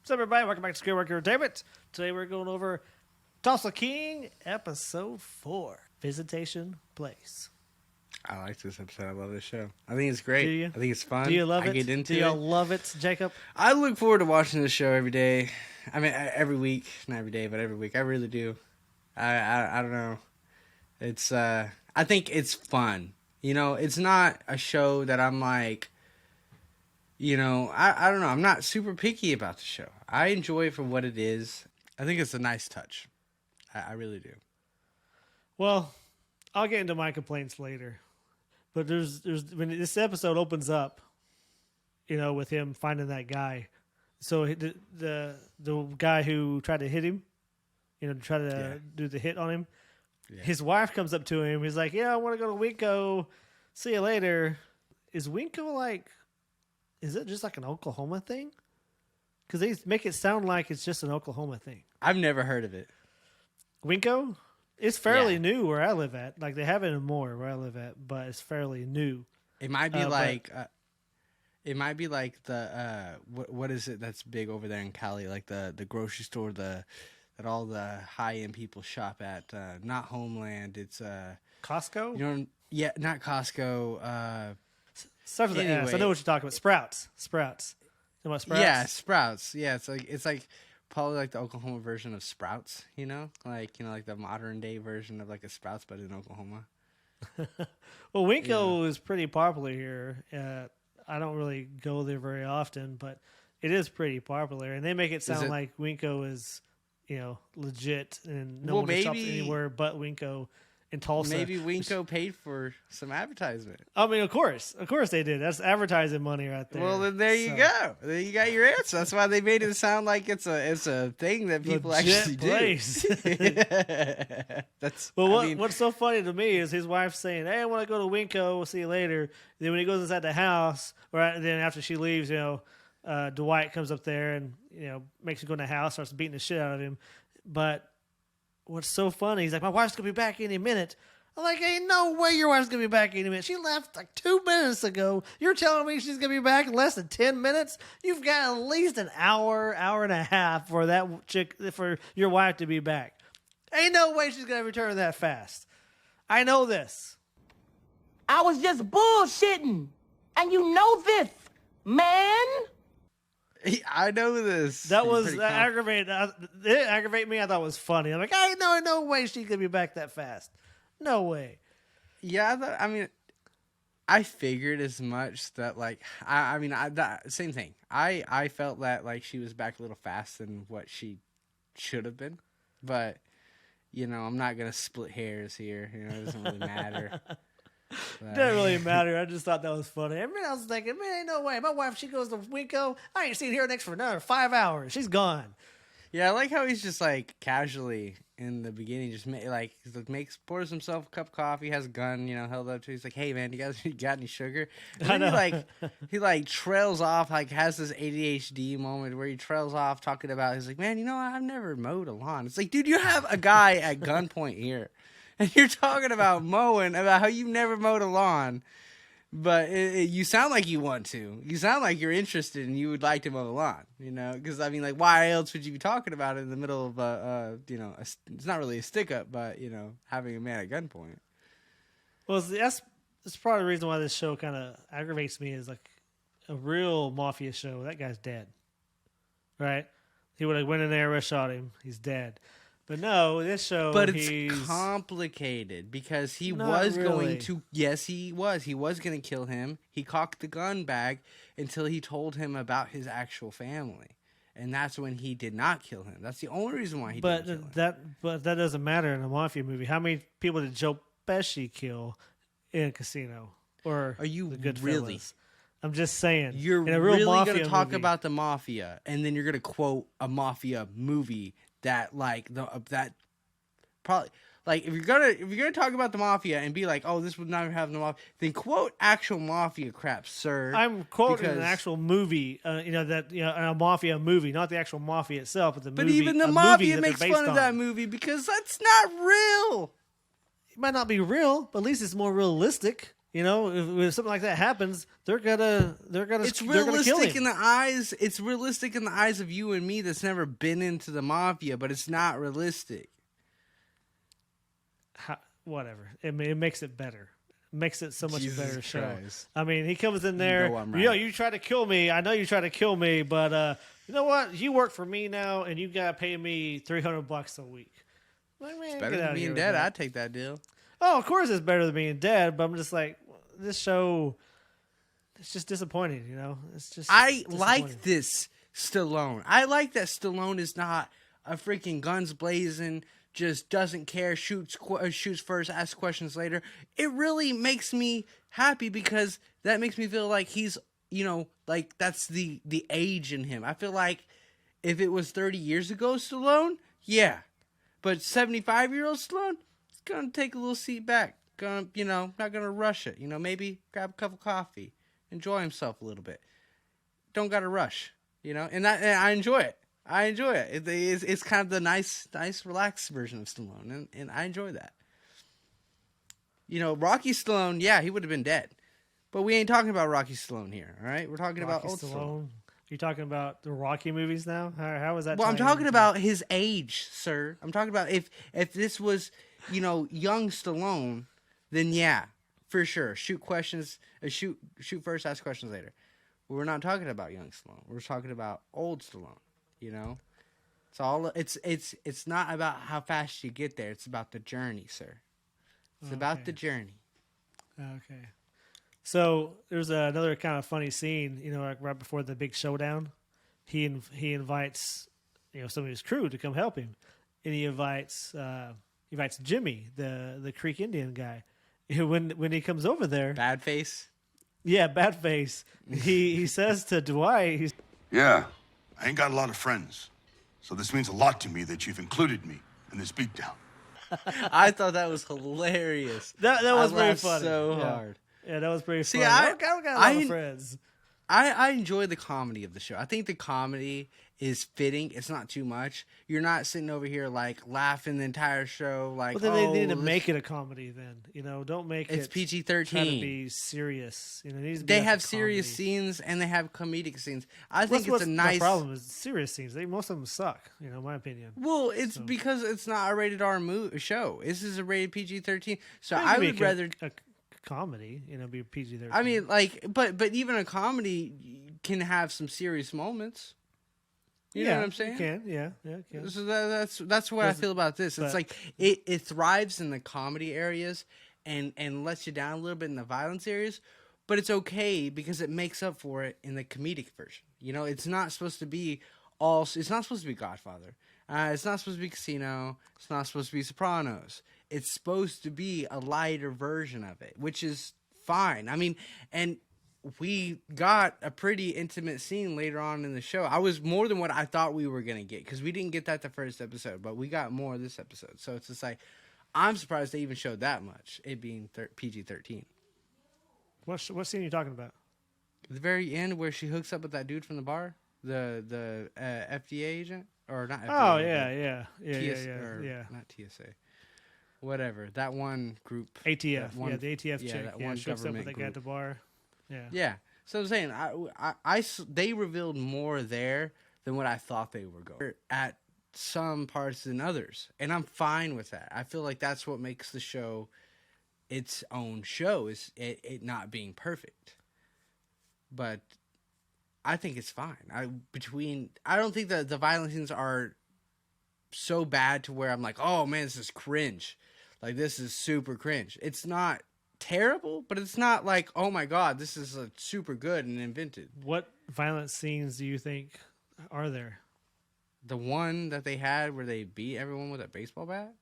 What's up, everybody? Welcome back to Scale Worker Entertainment. Today we're going over Tulsa King, Episode 4, Visitation Place. I like this episode. I love this show. I think it's great. Do you? I think it's fun. Do you love I it? get into Do y'all it. love it, Jacob? I look forward to watching this show every day. I mean, every week. Not every day, but every week. I really do. I don't know. It's I think it's fun. You know, it's not a show that I'm like, you know, I don't know. I'm not super picky about the show. I enjoy it for what it is. I think it's a nice touch. I really do. Well, I'll get into my complaints later. But there's when this episode opens up, you know, with him finding that guy. So the guy who tried to hit him, you know, try to do the hit on him. Yeah. His wife comes up to him. He's like, "Yeah, I want to go to Winco. See you later." Is Winco like? Is it just like an Oklahoma thing? Because they make it sound like it's just an Oklahoma thing. I've never heard of it. Winco? It's fairly new where I live at. Like, they have it in Moore where I live at, but it's fairly new. It might be it might be like the what is it that's big over there in Cali? Like the grocery store that all the high end people shop at. Not Homeland. It's Costco. You know, yeah, not Costco. Stuff with the S. I know what you're talking about. Sprouts. You know about Sprouts? Yeah, Sprouts. Yeah, it's like probably like the Oklahoma version of Sprouts. You know, like the modern day version of like a Sprouts, but in Oklahoma. Well, Winco is pretty popular here. I don't really go there very often, but it is pretty popular, and they make it sound like Winco is, you know, legit, and no one shops anywhere but Winco in Tulsa. Maybe Winco paid for some advertisement. I mean, of course they did. That's advertising money right there. Well, then there you go. Then you got your answer. That's why they made it sound like it's a thing that people actually place. do. That's what's so funny to me is his wife saying, "Hey, I want to go to Winco. We'll see you later." Then when he goes inside the house, then after she leaves, you know, Dwight comes up there and, you know, makes him go in the house, starts beating the shit out of him. But what's so funny, he's like, "My wife's going to be back any minute." I'm like, "Ain't no way your wife's going to be back any minute. She left like 2 minutes ago. You're telling me she's going to be back in less than 10 minutes? You've got at least an hour and a half for for your wife to be back. Ain't no way she's going to return that fast. I know this." I was just bullshitting. And you know this, man. I know this. That aggravated. It aggravated me. I thought it was funny. I'm like, no way she could be back that fast. No way. Yeah, I figured as much that, like, same thing. I felt that, like, she was back a little fast than what she should have been. But, you know, I'm not going to split hairs here. You know, it doesn't really matter. It doesn't really matter. I just thought that was funny. I was thinking, man, ain't no way. My wife, she goes to Winco. I ain't seen her next for another 5 hours. She's gone. Yeah, I like how he's just like casually in the beginning, just pours himself a cup of coffee, has a gun, you know, held up to. He's like, "Hey man, you guys got any sugar?" And then he trails off, like has this ADHD moment where he trails off talking about. He's like, "Man, you know, I've never mowed a lawn." It's like, dude, you have a guy at gunpoint here. And you're talking about mowing, about how you've never mowed a lawn, but you sound like you want to. You sound like you're interested and you would like to mow a lawn, you know? Because, I mean, like, why else would you be talking about it in the middle of, you know, it's not really a stick-up, but, you know, having a man at gunpoint. Well, that's probably the reason why this show kind of aggravates me is, like, a real mafia show. That guy's dead, right? He would have went in there and shot him. He's dead. But no, this show, but it's complicated because he was going to. Yes, he was. He was going to kill him. He cocked the gun back until he told him about his actual family, and that's when he did not kill him. That's the only reason why he didn't kill him. But that doesn't matter in a mafia movie. How many people did Joe Pesci kill in a casino? Or are you the Goodfellas? Really? I'm just saying. You're in a real really going to talk movie, about the mafia, and then you're going to quote a mafia movie. That like that probably like if you're gonna talk about the mafia and be like, "Oh, this would never have the mafia," then quote actual mafia crap, sir. I'm quoting an actual movie, a mafia movie, not the actual mafia itself, but the movie. But even the mafia makes fun of that movie because that's not real. It might not be real, but at least it's more realistic. You know, if something like that happens, they're gonna It's kill realistic him. in the eyes. It's realistic in the eyes of you and me that's never been into the mafia, but it's not realistic. Whatever. It makes it better. It makes it so much Jesus better show. Christ. I mean, he comes in there. know I'm right. You try to kill me. I know you try to kill me, but you know what? You work for me now, and you gotta pay me $300 a week. Like, man, Better get than out of here being with dead. that. I'd take that deal. Oh, of course it's better than being dead, but I'm just like, this show, it's just disappointing, you know? It's just I disappointing. like this Stallone. I like that Stallone is not a freaking guns blazing, just doesn't care, shoots first, asks questions later. It really makes me happy because that makes me feel like he's, you know, like that's the age in him. I feel like if it was 30 years ago Stallone, yeah. But 75-year-old Stallone, he's going to take a little seat back. Gonna, you know, not going to rush it. You know, maybe grab a cup of coffee. Enjoy himself a little bit. Don't got to rush, you know? And I enjoy it. I enjoy it. It's kind of the nice, relaxed version of Stallone. And I enjoy that. You know, Rocky Stallone, yeah, he would have been dead. But we ain't talking about Rocky Stallone here, all right? We're talking about old Stallone. You talking about the Rocky movies now? How is that? Well, I'm tying talking into- about his age, sir. I'm talking about if this was, you know, young Stallone, then yeah, for sure. Shoot questions, shoot first, ask questions later. But we're not talking about young Stallone. We're talking about old Stallone. You know, it's not about how fast you get there. It's about the journey, sir. It's about the journey. Okay. So there's another kind of funny scene, you know, like right before the big showdown. He invites, you know, some of his crew to come help him, and he invites Jimmy, the Creek Indian guy. When he comes over there, Bad face. yeah, bad face. He says to Dwight, Yeah, I ain't got a lot of friends. So this means a lot to me that you've included me in this beatdown. I thought that was hilarious. that was I very laughed funny. so yeah. hard. Yeah, that was pretty See, funny. I don't got a lot of friends. I enjoy the comedy of the show. I think the comedy is fitting. It's not too much. You're not sitting over here like laughing the entire show. Like, Well, then they need to make it a comedy. Then, you know, don't make It's it PG-13. Try to be serious. You know, it needs to be They like have a serious comedy. scenes and they have comedic scenes. I think What's it's a nice. The problem is serious scenes. Most of them suck. You know, in my opinion. Well, it's because it's not a rated R show. This is a rated PG-13. So Maybe I make would rather. a comedy. You know, be PG-13. I mean, like, but even a comedy can have some serious moments. You know what I'm saying? You can. Yeah, it can. So that's what I feel about this. It's but- like it thrives in the comedy areas and lets you down a little bit in the violence areas, but it's okay because it makes up for it in the comedic version. You know, it's not supposed to be It's not supposed to be Godfather. It's not supposed to be Casino. It's not supposed to be Sopranos. It's supposed to be a lighter version of it, which is fine. I mean, and we got a pretty intimate scene later on in the show. I was more than what I thought we were going to get because we didn't get that the first episode, but we got more this episode. So it's just like, I'm surprised they even showed that much, it being PG-13. What scene are you talking about? At the very end where she hooks up with that dude from the bar, the FDA agent, or not FDA. Oh, but yeah. Not TSA. Whatever. That one group. ATF. that one- the ATF yeah, chick. that Yeah, one she hooks up with government that guy at the group. bar. Yeah. Yeah. So I'm saying, they revealed more there than what I thought they were going at some parts than others. And I'm fine with that. I feel like that's what makes the show its own show, is it not being perfect. But I think it's fine. I don't think that the violent scenes are so bad to where I'm like, oh man, this is cringe. Like, this is super cringe. It's not terrible, but it's not like, oh my god, this is super good and invented. What violent scenes do you think are there? The one that they had where they beat everyone with a baseball bat?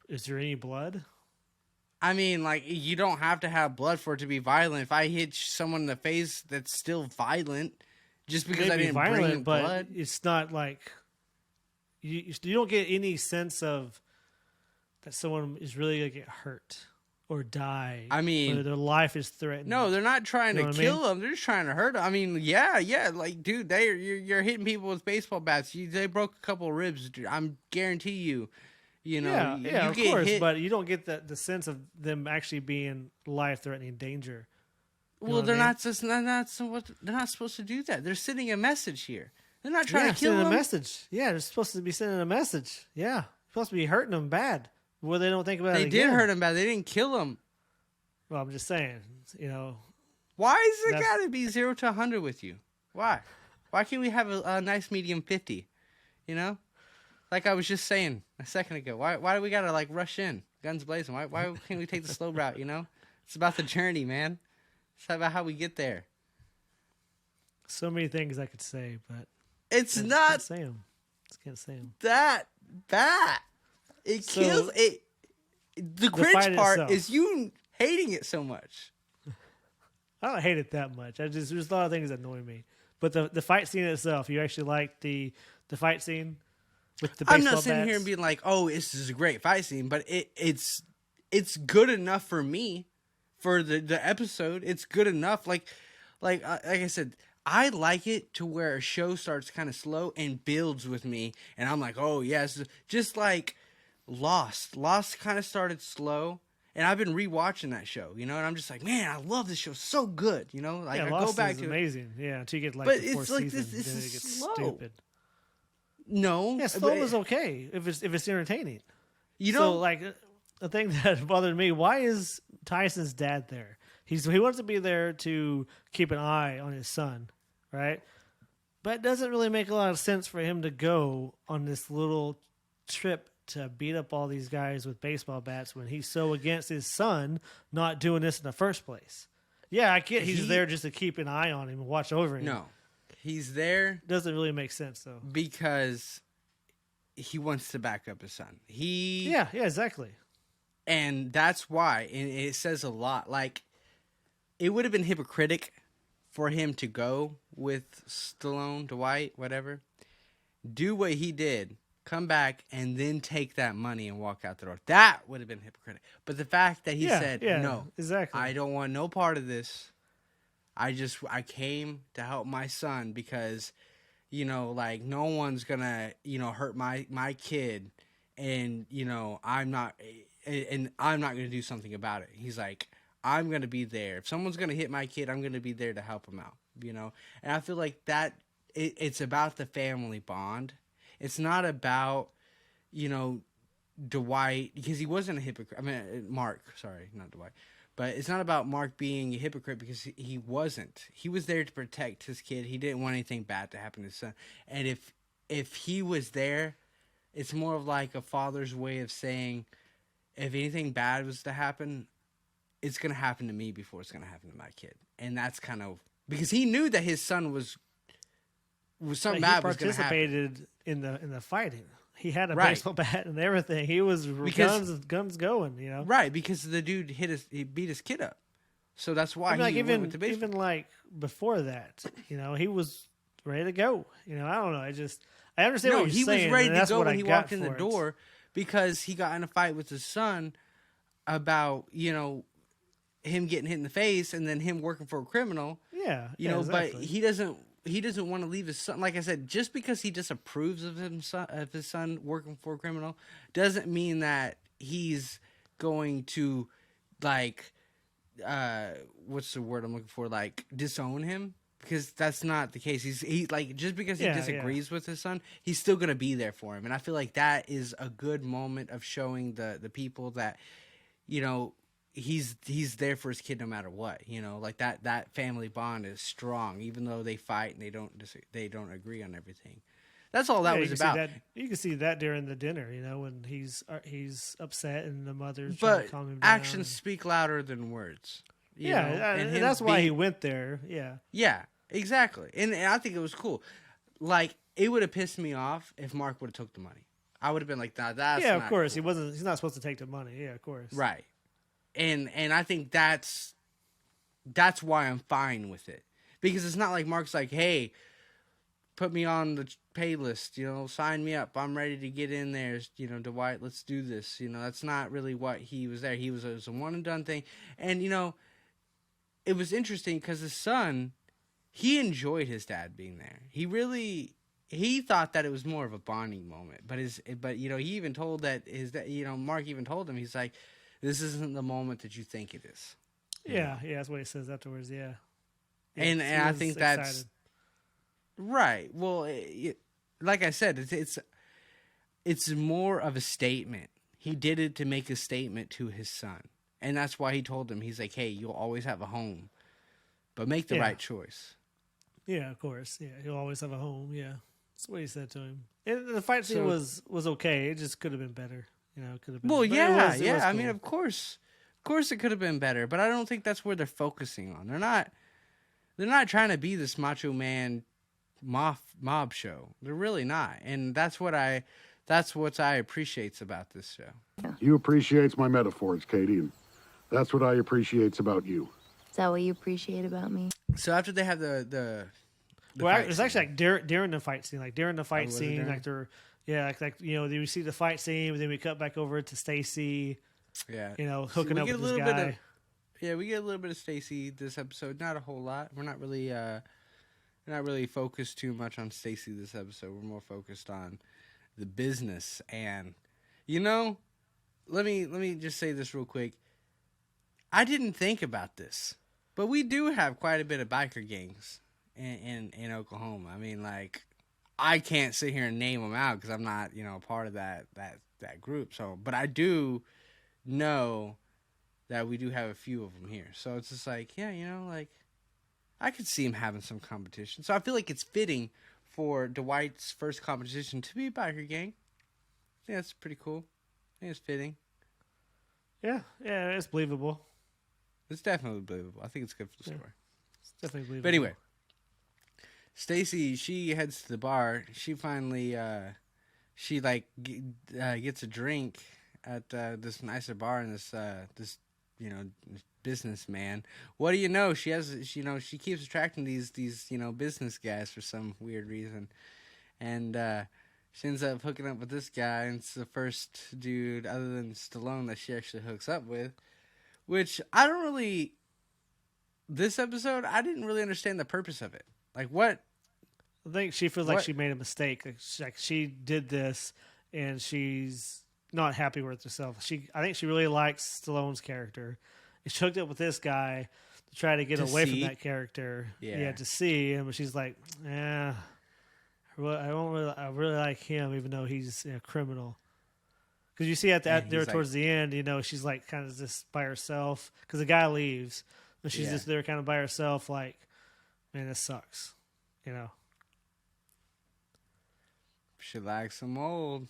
Is there any blood? I mean, like, you don't have to have blood for it to be violent. If I hit someone in the face, that's still violent. Just because I didn't bring but blood. it's not like you don't get any sense of that someone is really gonna get hurt or die. I mean, or their life is threatened. No, they're not trying You know to what I mean? kill them. They're just trying to hurt them. I mean, yeah. Like, dude, you're hitting people with baseball bats. They broke a couple ribs. Dude. I'm guarantee you, You know, Yeah, you yeah, of get course, hit. but you don't get the sense of them actually being life-threatening danger. You know Well, what they're I mean? not just they're not supposed to do that. They're sending a message here. They're not trying Yeah, to kill sending him. a message. Yeah, they're supposed to be sending a message. Yeah, supposed to be hurting them bad. Well, they don't think about They it did again. hurt him bad. They didn't kill him. Well, I'm just saying, you know, Why is it That's- got to be 0 to 100 with you? Why? Why can't we have a nice medium 50? You know, like I was just saying a second ago. Why do we gotta like rush in, guns blazing? Why can't we take the slow route? You know, it's about the journey, man. It's about how we get there. so many things I could say, but It's I just not can't say them. Just can't say them. that bad. It So, kills it. The cringe fight part itself. is you hating it so much. I don't hate it that much. There's a lot of things that annoy me, but the fight scene itself, you actually like the fight scene with the baseball I'm not sitting bats? here and being like, "Oh, this is a great fight scene," but it's good enough for me for the episode. It's good enough. Like I said, I like it to where a show starts kind of slow and builds with me, and I'm like, "Oh yes," just like Lost. Lost kind of started slow. And I've been rewatching that show, you know, and I'm just like, man, I love this show, so good, you know. Like Yeah, I Lost go back is to it. amazing. Yeah, until you get like But the fourth it's like season, this then is it gets slow. stupid. No, Yeah, slow but is okay if it's entertaining. you So know, like the thing that bothered me, why is Tyson's dad there? He wants to be there to keep an eye on his son, right? But it doesn't really make a lot of sense for him to go on this little trip to beat up all these guys with baseball bats when he's so against his son not doing this in the first place. Yeah, I get he's there just to keep an eye on him and watch over him. no, he's there Doesn't really make sense though. because he wants to back up his son. Yeah, exactly. And that's why, and it says a lot. Like, it would have been hypocritic for him to go with Stallone, Dwight, whatever, do what he did, come back, and then take that money and walk out the door. That would have been hypocritic. But the fact that he said, no, exactly. I don't want no part of this. I came to help my son because, you know, like, no one's gonna, you know, hurt my kid, and, you know, I'm not gonna do something about it. He's like, I'm gonna be there. If someone's gonna hit my kid, I'm gonna be there to help him out, you know. And I feel like that it's about the family bond. It's not about, you know, Dwight, because he wasn't a hypocrite. I mean, Mark, sorry, not Dwight. But it's not about Mark being a hypocrite because he wasn't. He was there to protect his kid. He didn't want anything bad to happen to his son. And if he was there, it's more of like a father's way of saying, if anything bad was to happen, it's going to happen to me before it's going to happen to my kid. And that's kind of, because he knew that his son was something bad was going to happen. He participated in the fighting. He had a Right. baseball bat and everything. He was guns going, you know. Right, because the dude he beat his kid up. So that's why I mean, he went with the baseball. even like before that, you know, he was ready to go. You know, I don't know. I understand what you're he saying. was ready and to that's go what when I he got walked in the for it. door because he got in a fight with his son about, you know, him getting hit in the face and then him working for a criminal. Yeah, You know, exactly. but he doesn't want to leave his son. Like I said, just because he disapproves of his son working for a criminal doesn't mean that he's going to, like, what's the word I'm looking for? Like, disown him, because that's not the case. He like, just because he disagrees with his son, he's still gonna be there for him. And I feel like that is a good moment of showing the people that, you know, he's there for his kid no matter what. You know, like that family bond is strong, even though they fight and they don't agree on everything. That's all that Yeah, was you can about. see that, you can see that during the dinner, you know, when he's upset and the mother's trying But to calm him down. actions speak louder than words. You know? and him that's why he being- went there. Yeah. Yeah, exactly. And I think it was cool. Like, it would have pissed me off if Mark would have took the money. I would have been like, nah, that's Yeah, not of course. cool. He's not supposed to take the money. Yeah, of course. Right. And I think that's why I'm fine with it. Because it's not like Mark's like, hey, put me on the pay list, you know, sign me up. I'm ready to get in there, you know, Dwight, let's do this. You know, that's not really what he was there. It was a one and done thing. And, you know, it was interesting because his son, he enjoyed his dad being there. He he thought that it was more of a bonding moment, but he even told Mark even told him, he's like, this isn't the moment that you think it is. Yeah, that's what he says afterwards. Yeah, and he I was think excited. that's right. Well, like I said, it's more of a statement. He did it to make a statement to his son, and that's why he told him, he's like, hey, you'll always have a home, but make the right choice. Yeah, of course. Yeah, he'll always have a home. Yeah, that's what he said to him. And the fight scene was okay. It just could have been better. It could have been. Well, but yeah, it was I cool. mean, of course, it could have been better, but I don't think that's where they're focusing on. They're not trying to be this macho man mob show. They're really not, and that's what I appreciates about this show. You appreciates my metaphors, Katie, and that's what I appreciates about you. Is that what you appreciate about me? So after they have the Well, fight it's scene, actually like during the fight scene, was it scene, during? like they're we see the fight scene, but then we cut back over to Stacy, yeah, hooking up with this guy. We get a little bit of Stacy this episode, not a whole lot. We're not really focused too much on Stacy this episode. We're more focused on the business, and let me just say this real quick. I didn't think about this, but we do have quite a bit of biker gangs in Oklahoma. I mean, like, I can't sit here and name them out because I'm not, part of that group. So, but I do know that we do have a few of them here. So it's just like, I could see him having some competition. So I feel like it's fitting for Dwight's first competition to be a biker gang. I think that's pretty cool. I think it's fitting. Yeah, it's believable. It's definitely believable. I think it's good for the story. It's definitely believable. But anyway, Stacy, she heads to the bar. She finally, gets a drink at this nicer bar, and this businessman. What do you know? She keeps attracting these business guys for some weird reason, and she ends up hooking up with this guy, and it's the first dude other than Stallone that she actually hooks up with. Which this episode, I didn't really understand the purpose of it. Like, what? I think she feels like she made a mistake. Like she did this, and she's not happy with herself. I think she really likes Stallone's character. And she hooked up with this guy to try to get away from that character. Yeah, to see him. But she's like, I really like him, even though he's a criminal. Because you see towards the end, she's like kind of just by herself. Because the guy leaves, and she's just there kind of by herself. Like, man, this sucks. She likes him old.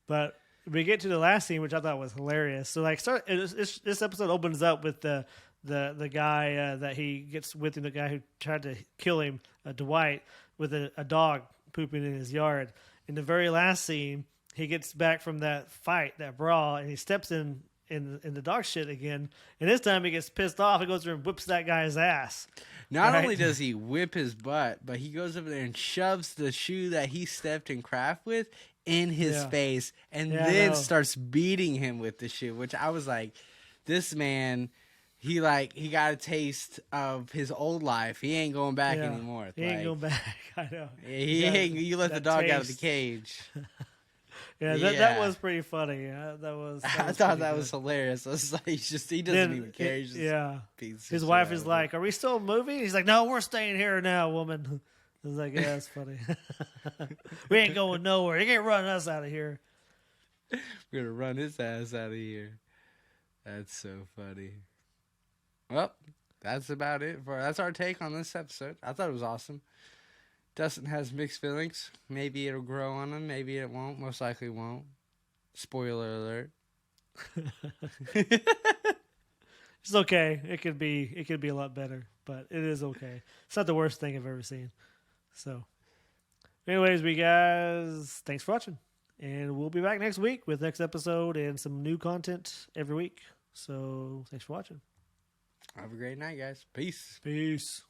But we get to the last scene, which I thought was hilarious. So this episode opens up with the guy that he gets with him, the guy who tried to kill him, Dwight, with a dog pooping in his yard. In the very last scene, he gets back from that fight, that brawl, and he steps in the dog shit again. And this time he gets pissed off and goes there and whips that guy's ass. Not only does he whip his butt, but he goes over there and shoves the shoe that he stepped in craft with in his face, and then starts beating him with the shoe, which I was like, this man, he got a taste of his old life. He ain't going back anymore. He ain't going back. I know. You let the dog out of the cage. That was pretty funny. I thought that was hilarious. I was like, he doesn't even care. He's just his wife is like, "Are we still moving?" He's like, "No, we're staying here now, woman." I was like, "Yeah, that's funny. We ain't going nowhere. You can't run us out of here." We're gonna run his ass out of here. That's so funny. Well, that's about it. That's our take on this episode. I thought it was awesome. Dustin has mixed feelings. Maybe it'll grow on him. Maybe it won't. Most likely won't. Spoiler alert. It's okay. It could be a lot better, but it is okay. It's not the worst thing I've ever seen. So, anyways, guys, thanks for watching, and we'll be back next week with next episode and some new content every week. So, thanks for watching. Have a great night, guys. Peace. Peace.